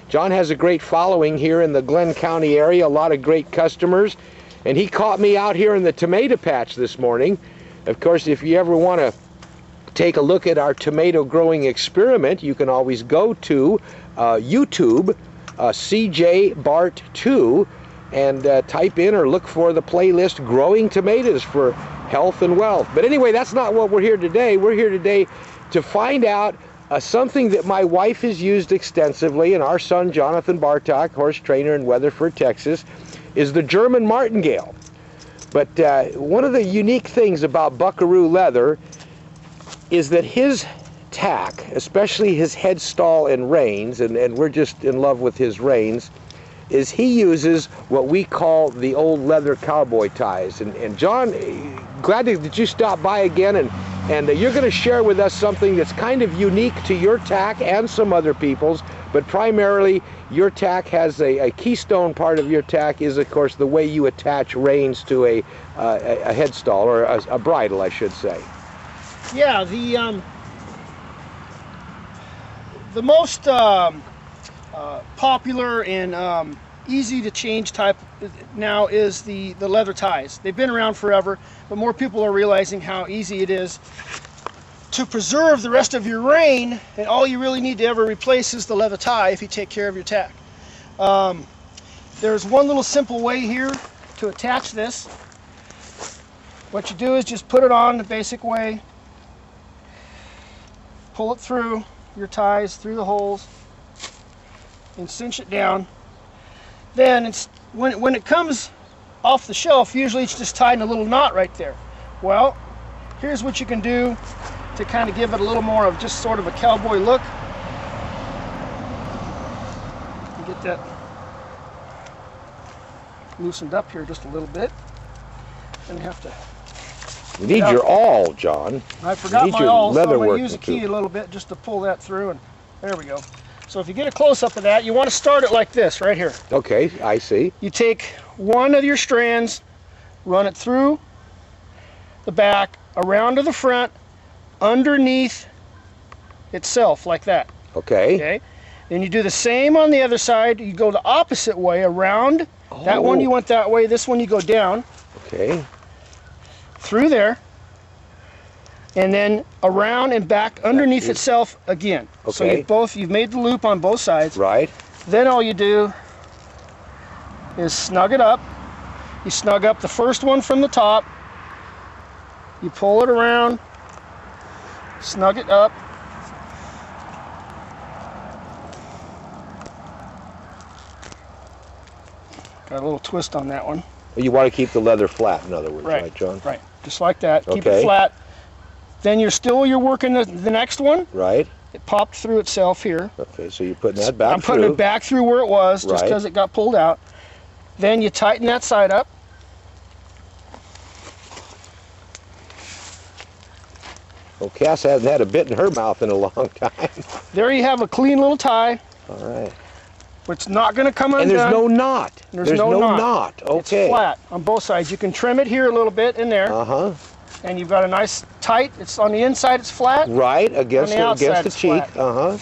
John has a great following here in the Glenn County area, a lot of great customers, and he caught me out here in the tomato patch this morning. Of course, if you ever want to take a look at our tomato growing experiment, you can always go to YouTube, CJ Bart 2, and type in or look for the playlist Growing Tomatoes for Health and Wealth. But anyway, that's not what we're here today. We're here today to find out something that my wife has used extensively, and our son Jonathan Bartok, horse trainer in Weatherford, Texas, is the German martingale. But one of the unique things about Buckaroo leather is that his tack, especially his Headstall and Reins, and we're just in love with his Reins, is he uses what we call the old leather cowboy ties. And John, glad that you stopped by again, and you're going to share with us something that's kind of unique to your tack and some other people's, but primarily your tack has a keystone part of your tack is, of course, the way you attach reins to a headstall, or a bridle, I should say. Yeah, the most popular and easy to change type now is the leather ties. They've been around forever, but more people are realizing how easy it is to preserve the rest of your rein, and all you really need to ever replace is the leather tie if you take care of your tack. There's one little simple way here to attach this. What you do is just put it on the basic way, pull it through your ties, through the holes, and cinch it down. Then it's when it comes off the shelf, usually it's just tied in a little knot right there. Well, here's what you can do to kind of give it a little more of just sort of a cowboy look. You get that loosened up here just a little bit. And you have to. You need your awl, John. I forgot my awl, so I'm going to use a key a little bit just to pull that through, and there we go. So if you get a close-up of that, you want to start it like this, right here. Okay, I see. You take one of your strands, run it through the back, around to the front, underneath itself, like that. Okay. Okay. Then you do the same on the other side. You go the opposite way, around. Oh. That one you went that way, this one you go down. Okay. Through there, and then around and back underneath itself again. Okay. So you've made the loop on both sides. Right. Then all you do is snug it up. You snug up the first one from the top. You pull it around, snug it up. Got a little twist on that one. You want to keep the leather flat, in other words, right, John? Right, just like that. Keep it flat. Then you're working the next one. Right. It popped through itself here. Okay, so you're putting that back I'm putting it back through where it was, just because it got pulled out. Then you tighten that side up. Well, Cass hasn't had a bit in her mouth in a long time. There you have a clean little tie. All right. It's not going to come undone. And there's no knot. There's no knot. Okay. It's flat on both sides. You can trim it here a little bit in there. Uh-huh. And you've got a nice tight. It's on the inside. It's flat. Right, against the cheek. Flat. Uh-huh.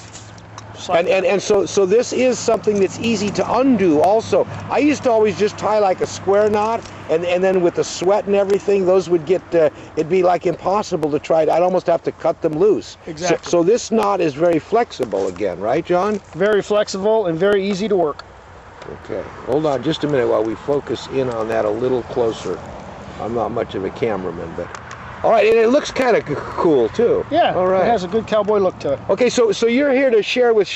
Like and so this is something that's easy to undo also. I used to always just tie like a square knot, and then with the sweat and everything, those would get, it'd be like impossible to try. I'd almost have to cut them loose. Exactly. So this knot is very flexible again, right, John? Very flexible and very easy to work. Okay, hold on just a minute while we focus in on that a little closer. I'm not much of a cameraman, but... All right, and it looks kind of cool, too. Yeah, all right. It has a good cowboy look to it. Okay, so you're here to share with